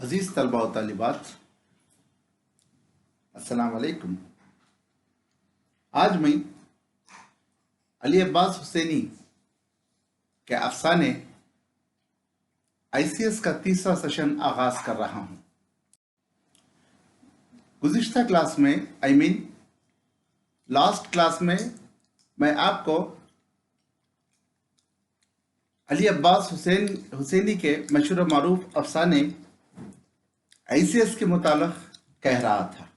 अजीज तलबा व तालिबात, अस्सलाम वालेकुम। आज मैं अली अब्बास हुसैनी के अफसाने आईसीएस का तीसरा सेशन आगाज कर रहा हूं। गुज़िश्ता क्लास में लास्ट क्लास में मैं आपको अली अब्बास हुसैनी के मशहूर मारूफ अफसाने आईसीएस के मुतालिक कह रहा था।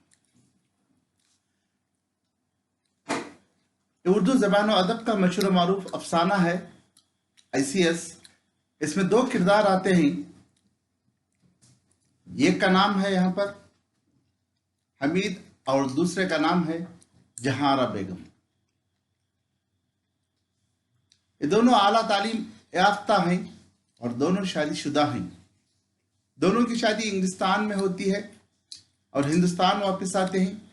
उर्दू ज़बान और अदब का मशहूर मारूफ अफसाना है आईसीएस। इसमें दो किरदार आते हैं। एक का नाम है यहाँ पर हमीद और दूसरे का नाम है जहारा बेगम। ये दोनों आला तालीम याफ्ता हैं और दोनों शादीशुदा हैं। दोनों की शादी इंग्लिस्तान में होती है और हिंदुस्तान वापस आते हैं।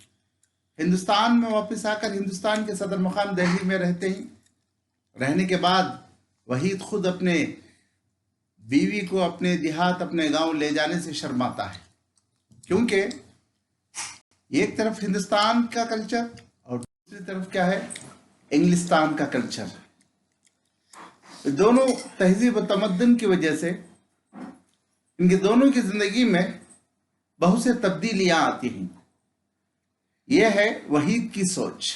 हिंदुस्तान में वापस आकर हिंदुस्तान के सदर मुकाम दिल्ली में रहते हैं। रहने के बाद वहीद खुद अपने बीवी को अपने देहात अपने गांव ले जाने से शर्माता है, क्योंकि एक तरफ हिंदुस्तान का कल्चर और दूसरी तरफ क्या है, इंग्लिस्तान का कल्चर। दोनों तहजीब और तमद्दुन की वजह से इनके दोनों की जिंदगी में बहुत से तब्दीलियां आती हैं। यह है वहीद की सोच।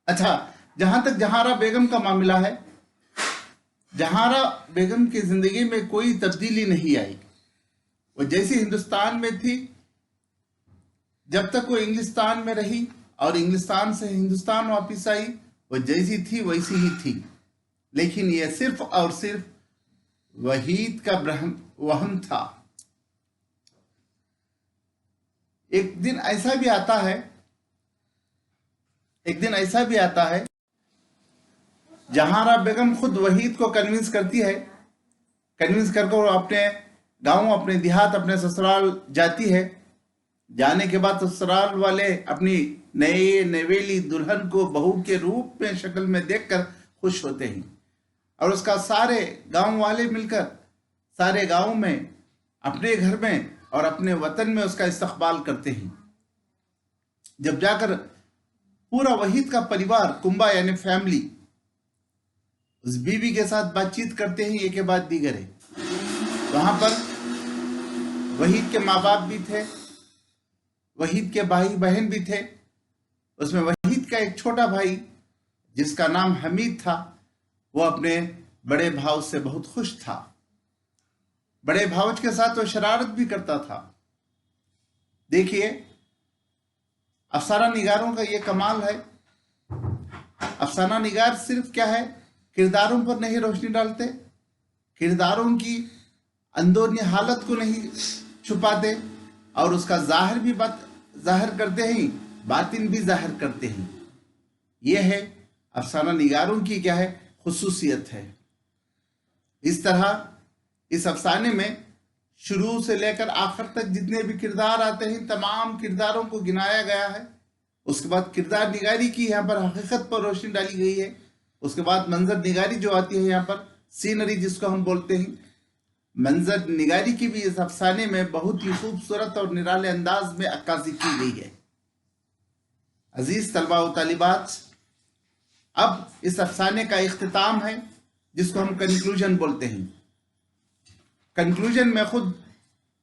अच्छा, जहां तक जहारा बेगम का मामला है, जहारा बेगम की जिंदगी में कोई तब्दीली नहीं आई। वो जैसी हिंदुस्तान में थी जब तक वो इंग्लिस्तान में रही और इंग्लिस्तान से हिंदुस्तान वापस आई, वो जैसी थी वैसी ही थी। लेकिन यह सिर्फ और सिर्फ वहीद का वहम था। एक दिन ऐसा भी आता है जहारा बेगम खुद वहीद को कन्विंस करके वो अपने गांव, अपने देहात, अपने ससुराल जाती है। जाने के बाद ससुराल वाले अपनी नवेली दुल्हन को बहू के रूप में शक्ल में देखकर खुश होते हैं और उसका सारे गांव वाले मिलकर सारे गांव में, अपने घर में और अपने वतन में उसका इस्तकबाल करते हैं। जब जाकर पूरा वहीद का परिवार, कुंबा यानी फैमिली, उस बीवी के साथ बातचीत करते हैं, एक के बाद दीगर है। वहां पर वहीद के माँ बाप भी थे, वहीद के भाई बहन भी थे। उसमें वहीद का एक छोटा भाई जिसका नाम हमीद था, वो अपने बड़े भाव से बहुत खुश था। बड़े भावज के साथ वो शरारत भी करता था। देखिए, अफसाना निगारों का ये कमाल है। अफसाना निगार सिर्फ क्या है, किरदारों पर नहीं रोशनी डालते, किरदारों की अंदरूनी हालत को नहीं छुपाते और उसका जाहिर करते हैं, बातिन भी जाहिर करते हैं। यह है अफसाना निगारों की क्या है, खुसूसियत है। इस तरह इस अफसाने में शुरू से लेकर आखिर तक जितने भी किरदार आते हैं, तमाम किरदारों को गिनाया गया है। उसके बाद किरदार निगारी की यहाँ पर हकीकत पर रोशनी डाली गई है। उसके बाद मंजर निगारी जो आती है यहाँ पर, सीनरी जिसको हम बोलते हैं, मंजर निगारी की भी इस अफसाने में बहुत ही खूबसूरत और निराले अंदाज में अक्कासी की गई है। अजीज तलबा व तालिबात, अब इस अफसाने का इख्तिताम है जिसको हम कंक्लूजन बोलते हैं। कंक्लूजन में खुद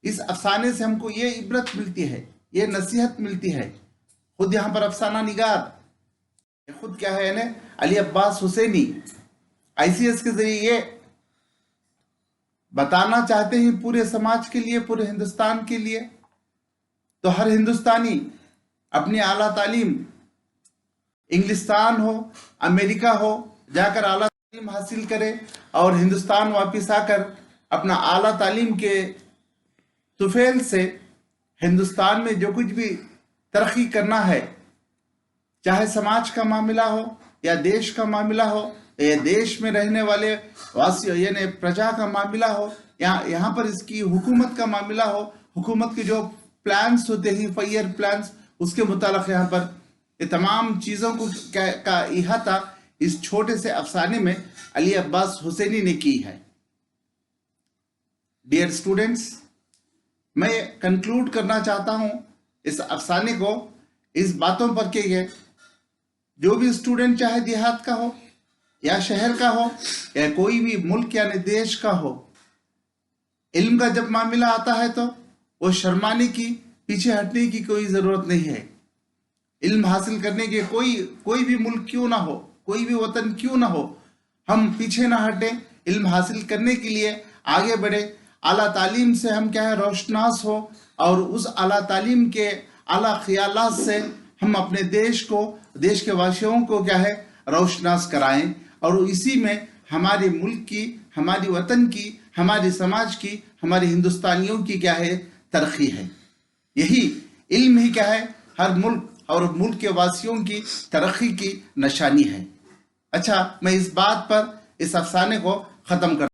इस अफसाने से हमको ये इबरत मिलती है, ये नसीहत मिलती है। खुद यहाँ पर अफसाना निगार खुद क्या है ना, अली अब्बास हुसैनी आईसीएस के जरिए ये बताना चाहते हैं पूरे समाज के लिए, पूरे हिंदुस्तान के लिए, तो हर हिंदुस्तानी अपनी आला तालीम इंग्लिस्तान हो, अमेरिका हो, जाकर आला तालीम हासिल करे और हिंदुस्तान वापस आकर अपना आला तालीम के तुफेल से हिंदुस्तान में जो कुछ भी तरक्की करना है, चाहे समाज का मामला हो या देश का मामला हो या देश में रहने वाले वासियों यानी प्रजा का मामला हो, यहाँ पर इसकी हुकूमत का मामला हो, हुकूमत के जो प्लान्स होते हैं, 5 ईयर प्लान्स, उसके मुतालिक यहाँ पर ये तमाम चीज़ों को का इहाता इस छोटे से अफसाने में अली अब्बास हुसैनी ने की है। डियर स्टूडेंट्स, मैं कंक्लूड करना चाहता हूं इस अफसाने को इस बातों पर कि जो भी स्टूडेंट चाहे देहात का हो या शहर का हो या कोई भी मुल्क यानी देश का हो, इल्म का जब मामला आता है तो वो शर्माने की, पीछे हटने की कोई जरूरत नहीं है। इल्म हासिल करने के कोई भी मुल्क क्यों ना हो, कोई भी वतन क्यों ना हो, हम पीछे ना हटें। इल्म हासिल करने के लिए आगे बढ़े, आला तालीम से हम क्या है रोशनास हो और उस आला तालीम के आला ख्यालात से हम अपने देश को, देश के वासियों को क्या है रोशनास कराएं। और इसी में हमारे मुल्क की, हमारी वतन की, हमारे समाज की, हमारे हिंदुस्तानियों की क्या है तरक्की है। यही इल्म ही क्या है हर मुल्क और मुल्क के वासियों की तरक्की की निशानी है। अच्छा, मैं इस बात पर इस अफसाने को खत्म कर